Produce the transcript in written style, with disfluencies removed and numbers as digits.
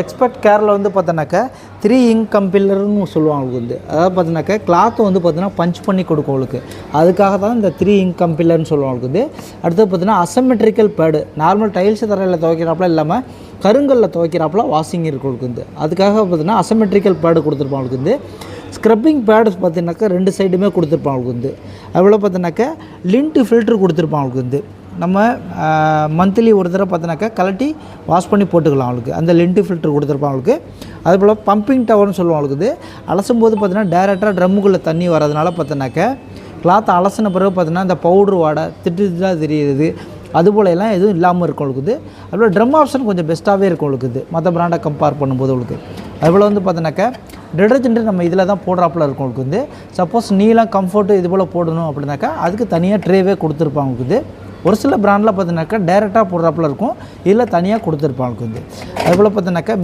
Expert கேரில் வந்து பார்த்தோன்னாக்கா 3 ink கம்பில்லர்னு சொல்லுவாங்க அவங்களுக்கு வந்து. அதாவது பார்த்தீங்கன்னாக்கா கிளாத்தை வந்து பார்த்தீங்கன்னா பஞ்ச் பண்ணி கொடுக்கும் அவங்களுக்கு. அதுக்காக தான் இந்த 3 இங்க் கம்பில்லர்னு சொல்லுவாங்க அவங்களுக்கு வந்து. அடுத்து பார்த்தீங்கன்னா அசமெட்ரிக்கல் பேடு, நார்மல் டைல்ஸ் தரையில் துவைக்கிறாப்புல இல்லாமல் கருங்கல்ல துவைக்கிறாப்புல வாஷிங் இருக்கு அவங்களுக்கு வந்து. அதுக்காக பார்த்தீங்கன்னா அசமெட்ரிக்கல் பேடு கொடுத்துருப்பாங்க அவங்களுக்கு வந்து. ஸ்க்ரப்பிங் பேடு பார்த்தீங்கன்னாக்கா 2 சைடுமே கொடுத்துருப்பாங்க அவங்களுக்கு வந்து. அதுபோல் பார்த்தீங்கன்னாக்கா லிண்ட் ஃபில்ட்ரு கொடுத்துருப்பாங்க அவங்களுக்கு வந்து. நம்ம மந்த்லி ஒரு தடவை பார்த்தோன்னாக்கா கலட்டி வாஷ் பண்ணி போட்டுக்கலாம் அவங்களுக்கு. அந்த லிண்ட் ஃபில்ட்ரு கொடுத்துருப்பாங்க அவங்களுக்கு. அதுபோல் பம்பிங் டவர்னு சொல்லுவாங்க அவங்களுக்கு இது. அலசும் போது பார்த்தீங்கன்னா டேரெக்டாக ட்ரம்முக்குள்ளே தண்ணி வரதுனால பார்த்தோன்னாக்கா கிளாத்தை அலசின பிறகு பார்த்தீங்கன்னா அந்த பவுட்ரு வாடை திட்டுதான் தெரியுது. அதுபோல் எல்லாம் எதுவும் இல்லாமல் இருக்கும் அவங்களுக்கு. அதுபோல் ட்ரம் ஆப்ஷன் கொஞ்சம் பெஸ்ட்டாகவே இருக்கும் அவங்களுக்கு மற்ற பிராண்டை கம்பேர் பண்ணும்போது அவங்களுக்கு. அதுபோல் வந்து பார்த்தோன்னாக்கா டிடர்ஜென்ட்டு நம்ம இதில் தான் போடுறாப்புல இருக்கும் அவங்களுக்கு வந்து. சப்போஸ் நீலாம் கம்ஃபர்ட்டு இது போல் போடணும் அப்படின்னாக்கா அதுக்கு தனியாக ட்ரேவே கொடுத்துருப்பாங்க அவங்களுக்கு. ஒரு சில பிராண்டில் பார்த்தீங்கன்னாக்கா டேரெக்டாக போடுறாப்புல இருக்கும், இல்லை தனியாக கொடுத்துருப்பாங்க வந்து. அதுபோல் பார்த்தீங்கன்னாக்கா